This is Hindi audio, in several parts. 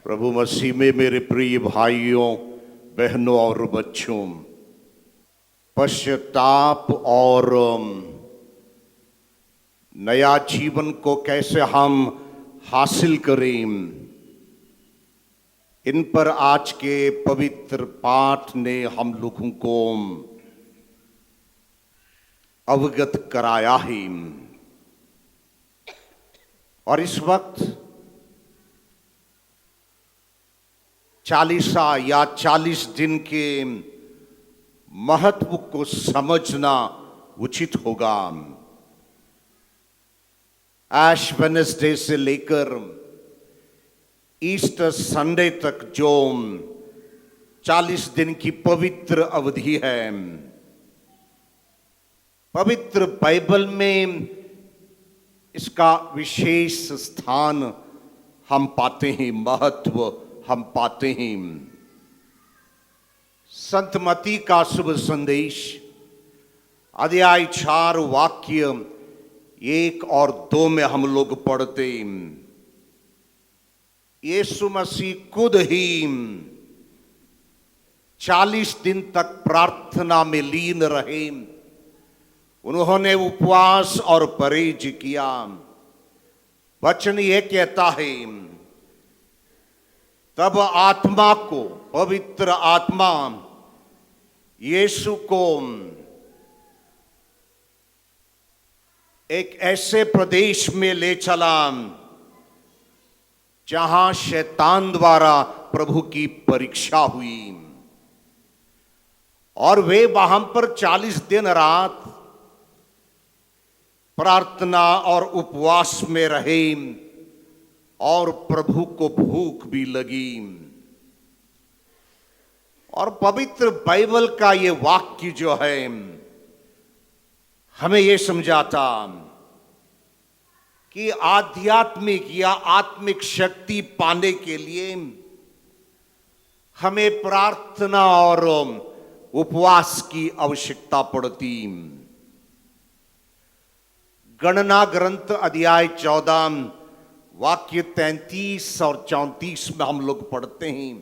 प्रभु मसीह में मेरे प्रिय भाइयों, बहनों और बच्चों, पश्चाताप और नया जीवन को कैसे हम हासिल करें, इन पर आज के पवित्र पाठ ने हम लोगों को अवगत कराया है। और इस वक्त चालीसा या 40 दिन के महत्व को समझना उचित होगा। ऐश वेडनेसडे से लेकर ईस्टर संडे तक जो 40 दिन की पवित्र अवधि है, पवित्र बाइबल में इसका विशेष स्थान हम पाते हैं, महत्व हम पाते हैं। संत मत्ती का शुभ संदेश अध्याय 4 वाक्य 1 और 2 में हम लोग पढ़ते हैं। यीशु मसीह खुद ही 40 दिन तक प्रार्थना में लीन रहे। उन्होंने उपवास और परहेज किया। वचन यह कहता है, तब आत्मा को, पवित्र आत्मा यीशु को एक ऐसे प्रदेश में ले चला जहां शैतान द्वारा प्रभु की परीक्षा हुई, और वे वहां पर 40 दिन रात प्रार्थना और उपवास में रहे, और प्रभु को भूख भी लगी। और पवित्र बाइबल का ये वाक्य जो है हमें ये समझाता कि आध्यात्मिक या आत्मिक शक्ति पाने के लिए हमें प्रार्थना और उपवास की आवश्यकता पड़ती। गणना ग्रंथ अध्याय 14 वाक्य 33 और 34 में हम लोग पढ़ते हैं,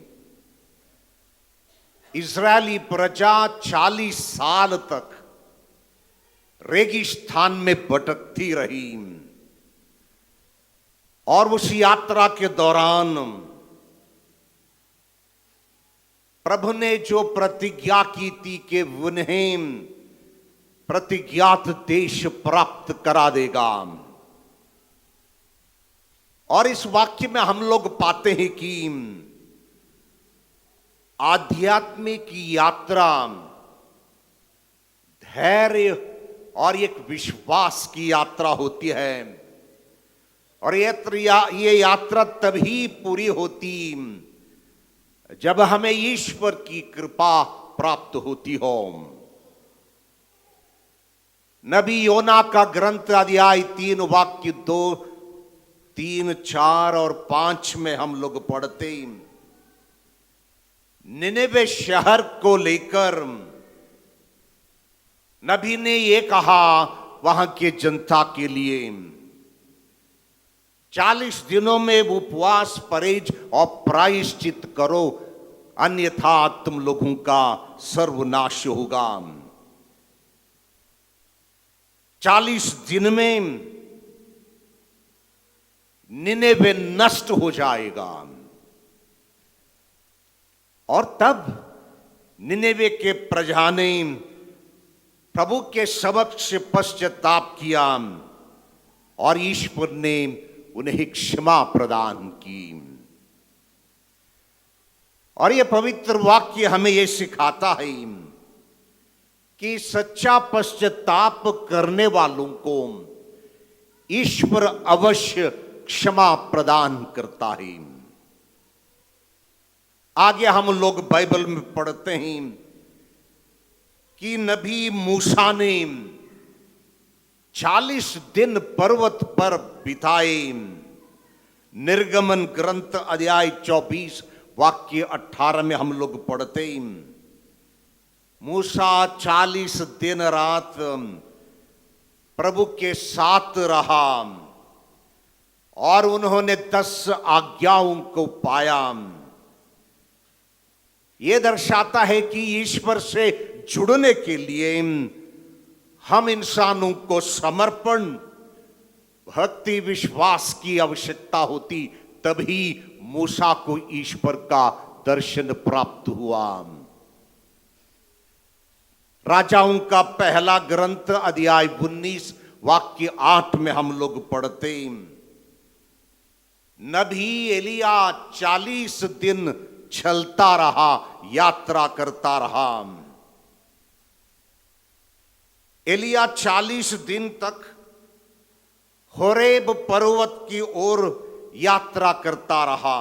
इजरायली प्रजा 40 साल तक रेगिस्तान में भटकती रही, और उस यात्रा के दौरान प्रभु ने जो प्रतिज्ञा की थी कि उन्हें प्रतिज्ञात देश प्राप्त करा देगा। और इस वाक्य में हम लोग पाते हैं कि आध्यात्मिक यात्रा धैर्य और एक विश्वास की यात्रा होती है, और ये यात्रा तभी पूरी होती जब हमें ईश्वर की कृपा प्राप्त होती हो। नबी योना का ग्रंथ अध्याय 3 वाक्य 2, 3, 4 और 5 में हम लोग पढ़ते, निनेवे शहर को लेकर नबी ने ये कहा वहां के जनता के लिए, 40 दिनों में उपवास, परहेज और प्रायश्चित करो, अन्यथा तुम लोगों का सर्वनाश होगा। 40 दिन में निनेवे नष्ट हो जाएगा। और तब निनेवे के प्रजा ने प्रभु के समक्ष पश्चाताप किया, और ईश्वर ने उन्हें क्षमा प्रदान की। और यह पवित्र वाक्य हमें यह सिखाता है कि सच्चा पश्चाताप करने वालों को ईश्वर अवश्य क्षमा प्रदान करता है। आगे हम लोग बाइबल में पढ़ते हैं कि नबी मूसा ने 40 दिन पर्वत पर बिताए। निर्गमन ग्रंथ अध्याय 24 वाक्य 18 में हम लोग पढ़ते हैं, मूसा 40 दिन रात प्रभु के साथ रहा, और उन्होंने 10 आज्ञाओं को पाया। यह दर्शाता है कि ईश्वर से जुड़ने के लिए हम इंसानों को समर्पण, भक्ति, विश्वास की आवश्यकता होती, तभी मूसा को ईश्वर का दर्शन प्राप्त हुआ। राजाओं का पहला ग्रंथ अध्याय 19 वाक्य 8 में हम लोग पढ़ते, नबी एलिया 40 दिन चलता रहा, यात्रा करता रहा। एलिया 40 दिन तक होरेब पर्वत की ओर यात्रा करता रहा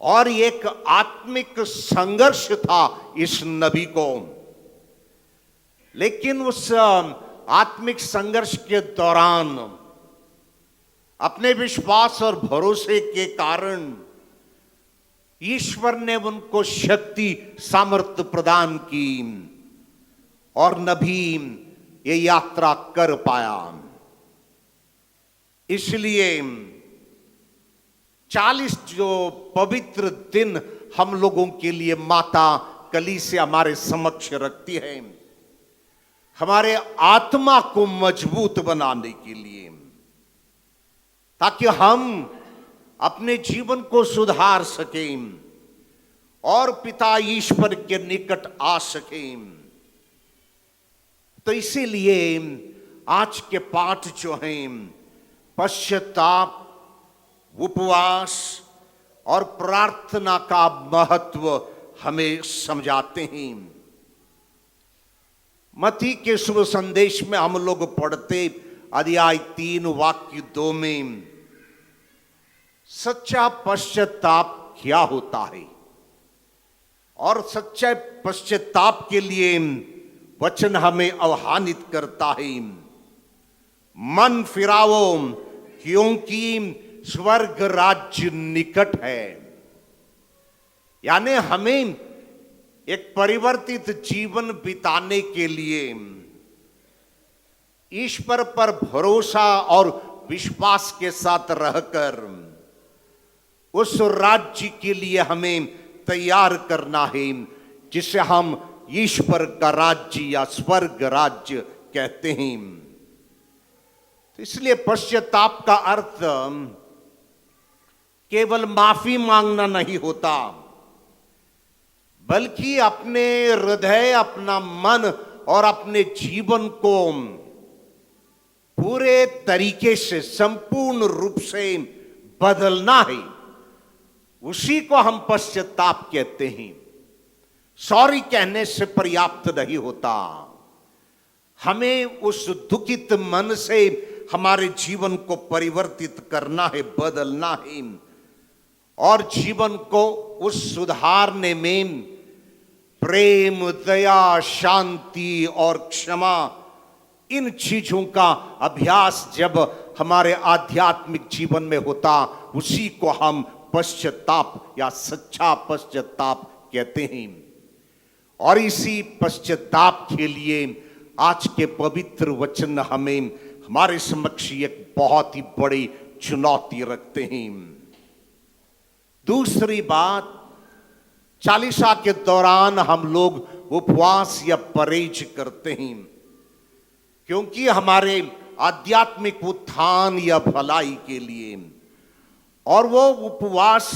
और एक आत्मिक संघर्ष था इस नबी को। लेकिन उस आत्मिक संघर्ष के दौरान अपने विश्वास और भरोसे के कारण ईश्वर ने उनको शक्ति, सामर्थ्य प्रदान की और नबी ये यात्रा कर पाया। इसलिए 40 जो पवित्र दिन हम लोगों के लिए माता कलीसिया हमारे समक्ष रखती है, हमारे आत्मा को मजबूत बनाने के लिए, ताकि हम अपने जीवन को सुधार सकें और पिता ईश्वर के निकट आ सकें। तो इसीलिए आज के पाठ जो हैं पश्चाताप, उपवास और प्रार्थना का महत्व हमें समझाते हैं। मत्ती के शुभ संदेश में हम लोग पढ़ते अध्याय 3 वाक्य 2 में सच्चा पश्चाताप क्या होता है और सच्चे पश्चाताप के लिए वचन हमें आह्वानित करता है, मन फिराओ क्योंकि स्वर्ग राज्य निकट है। यानी हमें एक परिवर्तित जीवन बिताने के लिए ईश्वर पर भरोसा और विश्वास के साथ रहकर उस राज्य के लिए हमें तैयार करना है, जिसे हम ईश्वर का राज्य या स्वर्ग राज्य कहते हैं। तो इसलिए पश्चाताप का अर्थ केवल माफी मांगना नहीं होता, बल्कि अपने हृदय, अपना मन और अपने जीवन को पूरे तरीके से, संपूर्ण रूप से बदलना है। उसी को हम पश्चाताप कहते हैं। सॉरी कहने से पर्याप्त नहीं होता, हमें उस दुखित मन से हमारे जीवन को परिवर्तित करना है, बदलना है और जीवन को उस सुधारने में प्रेम, दया, शांति और क्षमा, इन चीजों का अभ्यास जब हमारे आध्यात्मिक जीवन में होता, उसी को हम पश्चाताप या सच्चा पश्चाताप कहते हैं। और इसी पश्चाताप के लिए आज के पवित्र वचन हमें हमारे समक्ष एक बहुत ही बड़ी चुनौती रखते हैं। दूसरी बात, चालीसा के दौरान हम लोग उपवास या परहेज करते हैं, क्योंकि हमारे आध्यात्मिक उत्थान या भलाई के लिए, और वो उपवास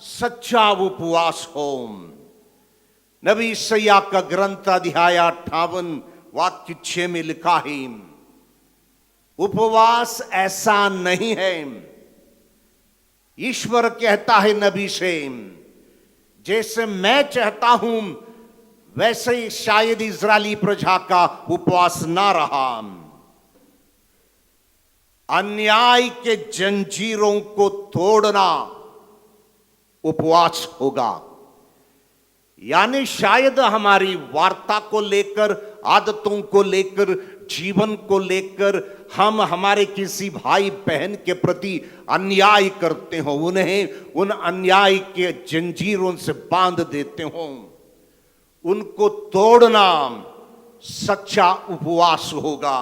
सच्चा उपवास हो। नबी यशायाह का ग्रंथ अध्याय 58 वाक्य 6 में लिखा है, उपवास ऐसा नहीं है, ईश्वर कहता है नबी से, जैसे मैं चाहता हूं वैसे ही शायद इजरायली प्रजा का उपवास ना रहा। अन्याय के जंजीरों को तोड़ना उपवास होगा। यानी शायद हमारी वार्ता को लेकर, आदतों को लेकर, जीवन को लेकर हम हमारे किसी भाई बहन के प्रति अन्याय करते हो, उन्हें उन अन्याय के जंजीरों से बांध देते हो, उनको तोड़ना सच्चा उपवास होगा।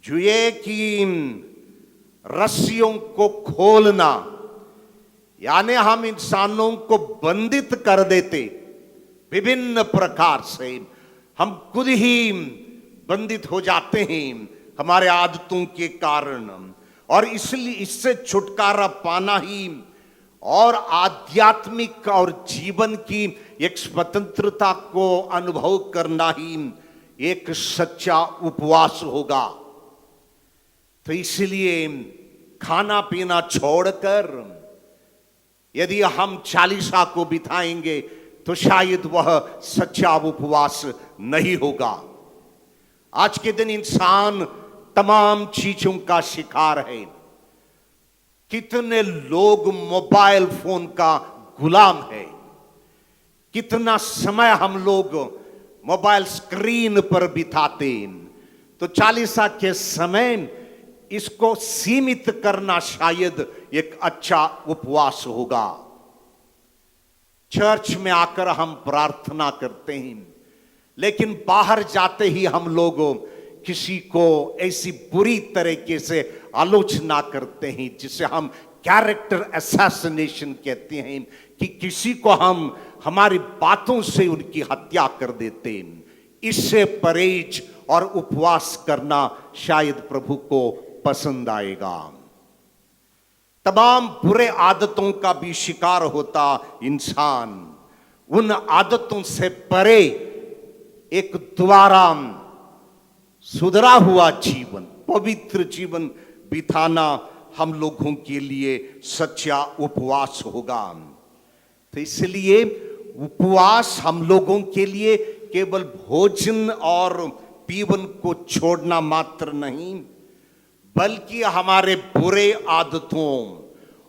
जो ये कि रस्सियों को खोलना, यानी हम इंसानों को बंधित कर देते विभिन्न प्रकार से। हम खुद ही बंधित हो जाते हैं हमारे आदतों के कारण, और इसलिए इससे छुटकारा पाना ही और आध्यात्मिक और जीवन की एक स्वतंत्रता को अनुभव करना ही एक सच्चा उपवास होगा। तो इसलिए खाना पीना छोड़कर यदि हम चालीसा को बिताएंगे तो शायद वह सच्चा उपवास नहीं होगा। आज के दिन इंसान तमाम चीजों का शिकार है। कितने लोग मोबाइल फोन का गुलाम है, कितना समय हम लोग मोबाइल स्क्रीन पर बिताते हैं। तो चालीसा के समय इसको सीमित करना शायद एक अच्छा उपवास होगा। चर्च में आकर हम प्रार्थना करते हैं, लेकिन बाहर जाते ही हम लोग किसी को ऐसी बुरी तरीके से आलोचना करते हैं जिसे हम कैरेक्टर असैसिनेशन कहते हैं, कि किसी को हम हमारी बातों से उनकी हत्या कर देते हैं। इससे परहेज और उपवास करना शायद प्रभु को पसंद आएगा। तमाम बुरे आदतों का भी शिकार होता इंसान उन आदतों से परे एक द्वारा सुधरा हुआ जीवन, पवित्र जीवन बिताना हम लोगों के लिए सच्चा उपवास होगा। तो इसलिए उपवास हम लोगों के लिए केवल भोजन और पीवन को छोड़ना मात्र नहीं, बल्कि हमारे बुरे आदतों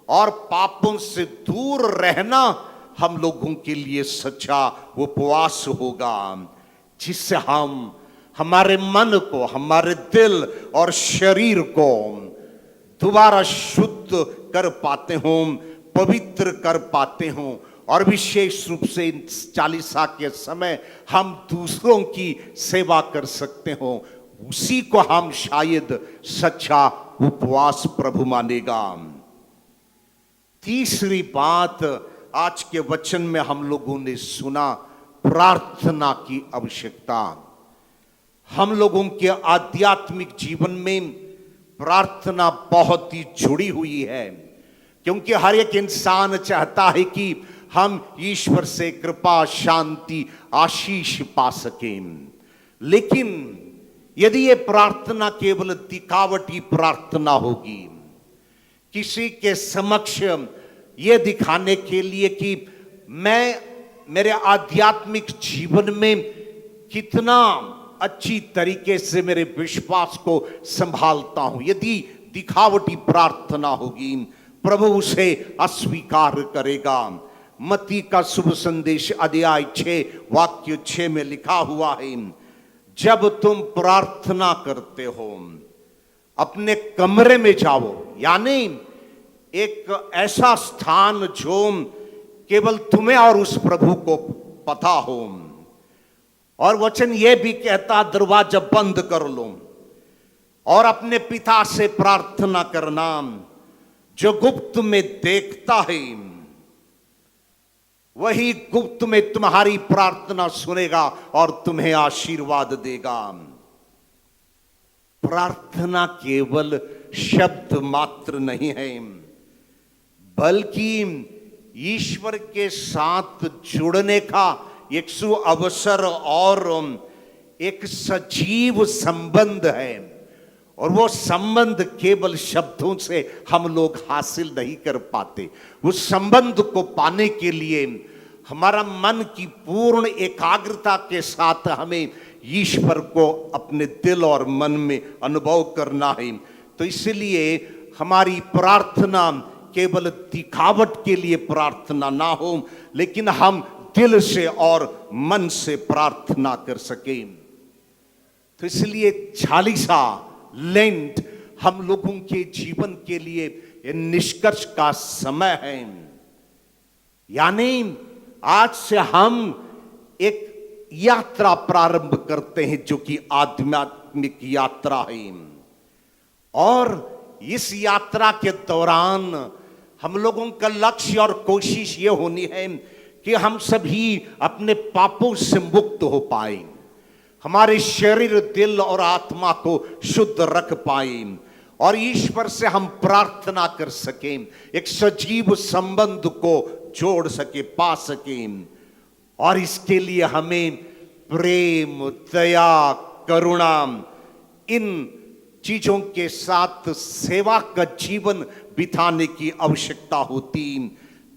और पापों से दूर रहना हम लोगों के लिए सच्चा उपवास होगा, जिससे हम हमारे मन को, हमारे दिल और शरीर को दोबारा शुद्ध कर पाते हों, पवित्र कर पाते हों, और विशेष रूप से चालीसा के समय हम दूसरों की सेवा कर सकते हों। उसी को हम शायद सच्चा उपवास प्रभु मानेगा। तीसरी बात आज के वचन में हम लोगों ने सुना, प्रार्थना की आवश्यकता। हम लोगों के आध्यात्मिक जीवन में प्रार्थना बहुत ही जुड़ी हुई है, क्योंकि हर एक इंसान चाहता है कि हम ईश्वर से कृपा, शांति, आशीष पा सकें। लेकिन यदि ये प्रार्थना केवल दिखावटी प्रार्थना होगी, किसी के समक्ष ये दिखाने के लिए कि मैं मेरे आध्यात्मिक जीवन में कितना अच्छी तरीके से मेरे विश्वास को संभालता हूं, यदि दिखावटी प्रार्थना होगी, प्रभु उसे अस्वीकार करेगा। मत्ती का शुभ संदेश अध्याय 6 वाक्य 6 में लिखा हुआ है, जब तुम प्रार्थना करते हो अपने कमरे में जाओ, यानी एक ऐसा स्थान जो केवल तुम्हें और उस प्रभु को पता हो। और वचन यह भी कहता, दरवाजा बंद कर लो और अपने पिता से प्रार्थना करना जो गुप्त में देखता है, वही गुप्त में तुम्हारी प्रार्थना सुनेगा और तुम्हें आशीर्वाद देगा। प्रार्थना केवल शब्द मात्र नहीं है, बल्कि ईश्वर के साथ जुड़ने का एक सुअवसर और एक सजीव संबंध है। और वो संबंध केवल शब्दों से हम लोग हासिल नहीं कर पाते। उस संबंध को पाने के लिए हमारा मन की पूर्ण एकाग्रता के साथ हमें ईश्वर को अपने दिल और मन में अनुभव करना है। तो इसलिए हमारी प्रार्थना केवल दिखावट के लिए प्रार्थना ना हो, लेकिन हम दिल से और मन से प्रार्थना कर सकें। तो इसलिए चालीसा, लेंट हम लोगों के जीवन के लिए निष्कर्ष का समय है। यानी आज से हम एक यात्रा प्रारंभ करते हैं जो कि आध्यात्मिक यात्रा है। और इस यात्रा के दौरान हम लोगों का लक्ष्य और कोशिश ये होनी है कि हम सभी अपने पापों से मुक्त हो पाए, हमारे शरीर, दिल और आत्मा को शुद्ध रख पाए और ईश्वर से हम प्रार्थना कर सकें, एक सजीव संबंध को जोड़ सके, पा सकें। और इसके लिए हमें प्रेम, दया, करुणा, इन चीजों के साथ सेवा का जीवन बिताने की आवश्यकता होती,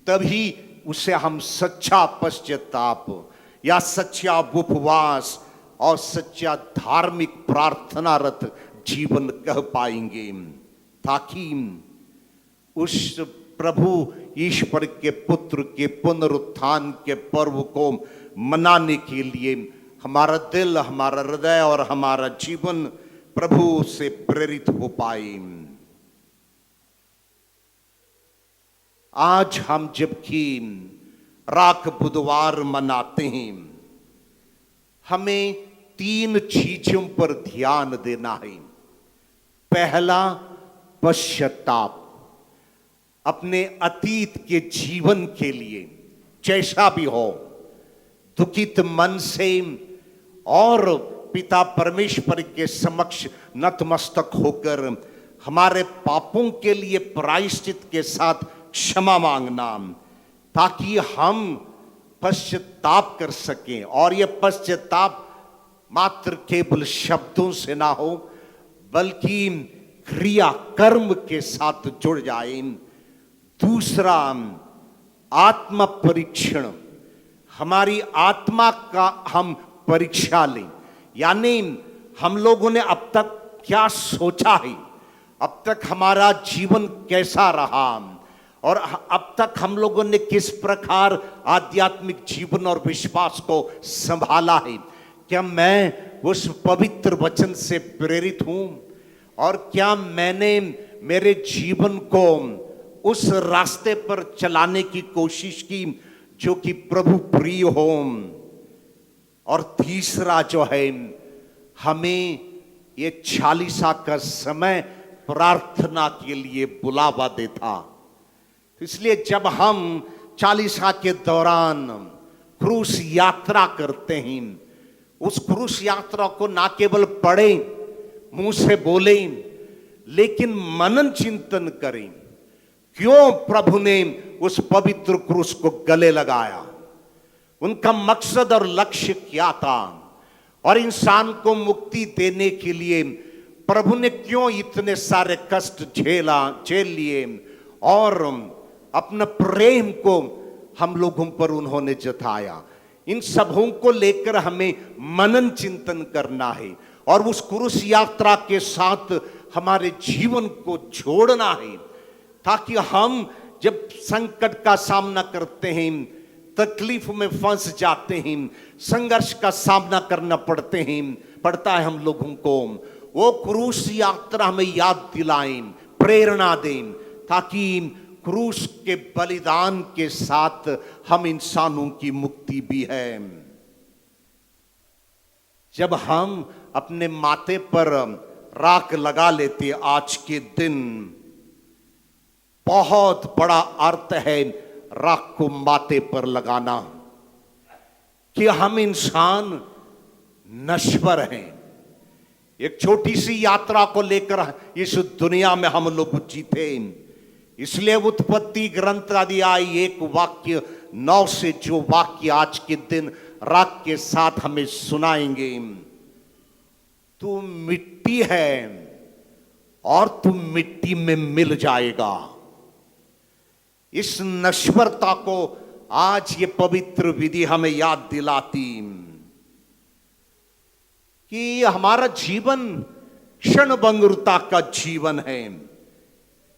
तभी उसे हम सच्चा पश्चाताप या सच्चा उपवास और सच्चा धार्मिक प्रार्थनारत जीवन कह पाएंगे, ताकि उस प्रभु ईश्वर के पुत्र के पुनरुत्थान के पर्व को मनाने के लिए हमारा दिल, हमारा हृदय और हमारा जीवन प्रभु से प्रेरित हो पाए। आज हम जबकि राख बुधवार मनाते हैं, हमें 3 चीजों पर ध्यान देना है। पहला, पश्चाताप, अपने अतीत के जीवन के लिए जैसा भी हो दुखित मन से और पिता परमेश्वर के समक्ष नतमस्तक होकर हमारे पापों के लिए प्रायश्चित के साथ क्षमा मांगना, ताकि हम पश्चाताप कर सकें। और यह पश्चाताप मात्र केवल शब्दों से ना हो, बल्कि क्रिया कर्म के साथ जुड़ जाए। दूसरा, आत्मा परीक्षण, हमारी आत्मा का हम परीक्षा लें, यानी हम लोगों ने अब तक क्या सोचा है, अब तक हमारा जीवन कैसा रहा और अब तक हम लोगों ने किस प्रकार आध्यात्मिक जीवन और विश्वास को संभाला है। क्या मैं उस पवित्र वचन से प्रेरित हूं और क्या मैंने मेरे जीवन को उस रास्ते पर चलाने की कोशिश की जो कि प्रभु प्रिय हो। और तीसरा जो है, हमें ये 40 का समय प्रार्थना के लिए बुलावा देता। इसलिए जब हम 40 के दौरान क्रूस यात्रा करते हैं, उस क्रूस यात्रा को ना केवल पढ़ें, मुंह से बोलें, लेकिन मनन चिंतन करें, क्यों प्रभु ने उस पवित्र क्रूस को गले लगाया, उनका मकसद और लक्ष्य क्या था, और इंसान को मुक्ति देने के लिए प्रभु ने क्यों इतने सारे कष्ट झेल लिए, और अपना प्रेम को हम लोगों पर उन्होंने जताया। इन सबों को लेकर हमें मनन चिंतन करना है और उस क्रूस यात्रा के साथ हमारे जीवन को जोड़ना है, ताकि हम जब संकट का सामना करते हैं, तकलीफ में फंस जाते हैं, संघर्ष का सामना करना पड़ता है हम लोगों को, वो क्रूस यात्रा हमें याद दिलाएं, प्रेरणा दें, ताकि क्रूस के बलिदान के साथ हम इंसानों की मुक्ति भी है। जब हम अपने माथे पर राख लगा लेते आज के दिन, बहुत बड़ा अर्थ है राख को माथे पर लगाना, कि हम इंसान नश्वर हैं। एक छोटी सी यात्रा को लेकर इस दुनिया में हम लोग जीते, इसलिए उत्पत्ति ग्रंथ अध्याय 1 वाक्य 9 से जो वाक्य आज के दिन राख के साथ हमें सुनाएंगे, तू मिट्टी है और तू मिट्टी में मिल जाएगा। इस नश्वरता को आज ये पवित्र विधि हमें याद दिलाती कि हमारा जीवन क्षणभंगुरता का जीवन है।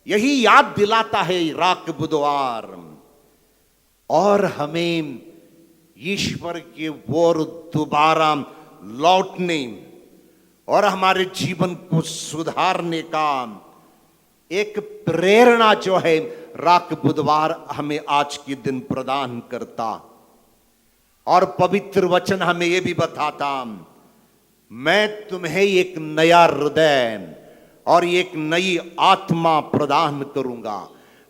यही याद दिलाता है राख बुधवार, और हमें ईश्वर के ओर दोबारा लौटने और हमारे जीवन को सुधारने का एक प्रेरणा जो है राख बुधवार हमें आज के दिन प्रदान करता। और पवित्र वचन हमें यह भी बताता, मैं तुम्हें एक नया हृदय और एक नई आत्मा प्रदान करूंगा।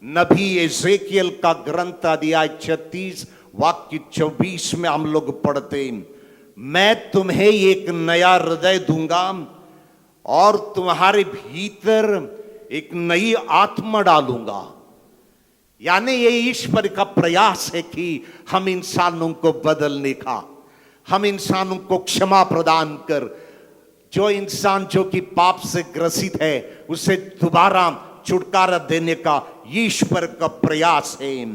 नबी एजेकियल का ग्रंथ अध्याय 36 वाक्य 24 में हम लोग पढ़ते, मैं तुम्हें एक नया हृदय दूंगा और तुम्हारे भीतर एक नई आत्मा डालूंगा। यानी ये ईश्वर का प्रयास है कि हम इंसानों को बदलने का, हम इंसानों को क्षमा प्रदान कर, जो इंसान जो कि पाप से ग्रसित है उसे दोबारा छुटकारा देने का ईश्वर का प्रयास है।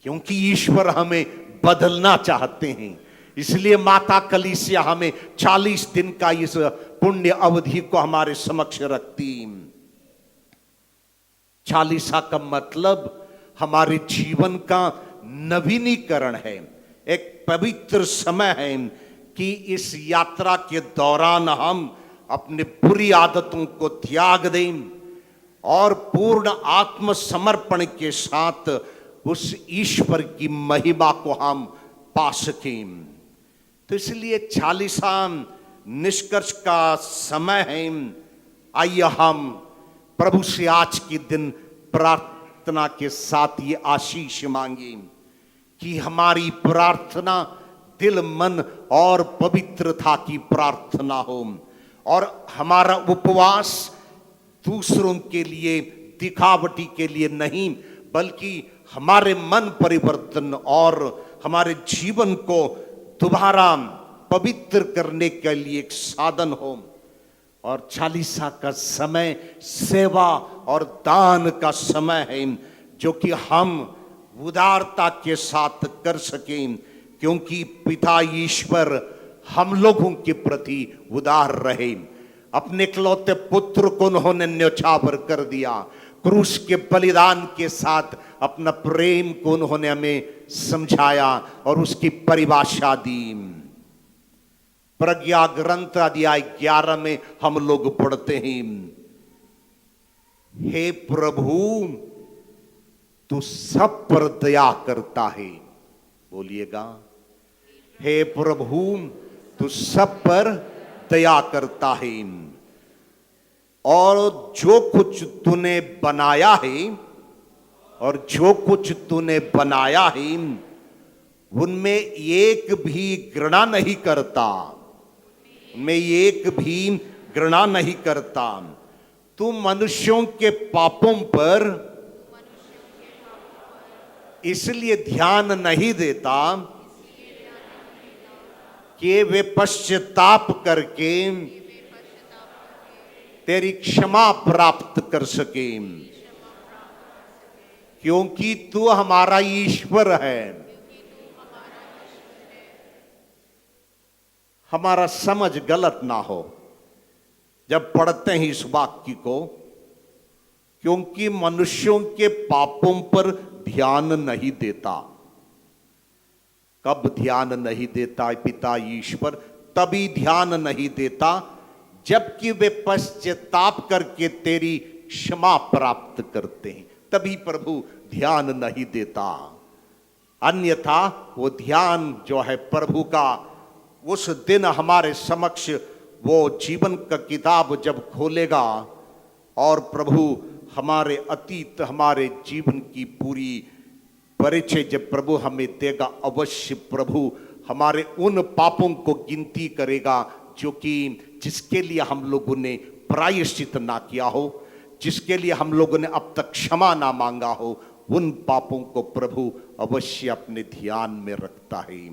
क्योंकि ईश्वर हमें बदलना चाहते हैं, इसलिए माता कलीसिया हमें 40 दिन का इस पुण्य अवधि को हमारे समक्ष रखती। चालीसा का मतलब हमारे जीवन का नवीनीकरण है, एक पवित्र समय है कि इस यात्रा के दौरान हम अपने बुरी आदतों को त्याग दें और पूर्ण आत्मसमर्पण के साथ उस ईश्वर की महिमा को हम पा सकें। तो इसलिए चालीसा निष्कर्ष का समय है। आइए हम प्रभु से आज के दिन प्रार्थना के साथ ये आशीष मांगे कि हमारी प्रार्थना दिल मन और पवित्रता की प्रार्थना हो और हमारा उपवास दूसरों के लिए दिखावटी के लिए नहीं, बल्कि हमारे मन परिवर्तन और हमारे जीवन को दोबारा पवित्र करने के लिए एक साधन हो। और चालीसा का समय सेवा और दान का समय है, जो कि हम उदारता के साथ कर सकें, क्योंकि पिता ईश्वर हम लोगों के प्रति उदार रहे। अपने इकलौते पुत्र को उन्होंने न्यौछावर कर दिया, क्रूस के बलिदान के साथ अपना प्रेम को उन्होंने हमें समझाया और उसकी परिभाषा दी। प्रज्ञा ग्रंथ अध्याय 11 में हम लोग पढ़ते हैं, हे प्रभु तू सब पर दया करता है। बोलिएगा, हे प्रभु तू सब पर दया करता है और जो कुछ तूने बनाया है और जो कुछ तूने बनाया है उनमें एक भी घृणा नहीं करता, उनमें एक भी घृणा नहीं करता। तू मनुष्यों के पापों पर इसलिए ध्यान नहीं देता कि वे पश्चाताप करके तेरी क्षमा प्राप्त कर सके, क्योंकि तू हमारा ईश्वर है। हमारा समझ गलत ना हो जब पढ़ते हैं इस वाक्य को, क्योंकि मनुष्यों के पापों पर ध्यान नहीं देता। कब ध्यान नहीं देता पिता ईश्वर? तभी ध्यान नहीं देता जबकि वे पश्चाताप करके तेरी क्षमा प्राप्त करते हैं, तभी प्रभु ध्यान नहीं देता। अन्यथा वो ध्यान जो है प्रभु का, उस दिन हमारे समक्ष वो जीवन का किताब जब खोलेगा और प्रभु हमारे अतीत हमारे जीवन की पूरी परिचय जब प्रभु हमें देगा, अवश्य प्रभु हमारे उन पापों को गिनती करेगा जो कि जिसके लिए हम लोगों ने प्रायश्चित ना किया हो, जिसके लिए हम लोगों ने अब तक क्षमा ना मांगा हो, उन पापों को प्रभु अवश्य अपने ध्यान में रखता है।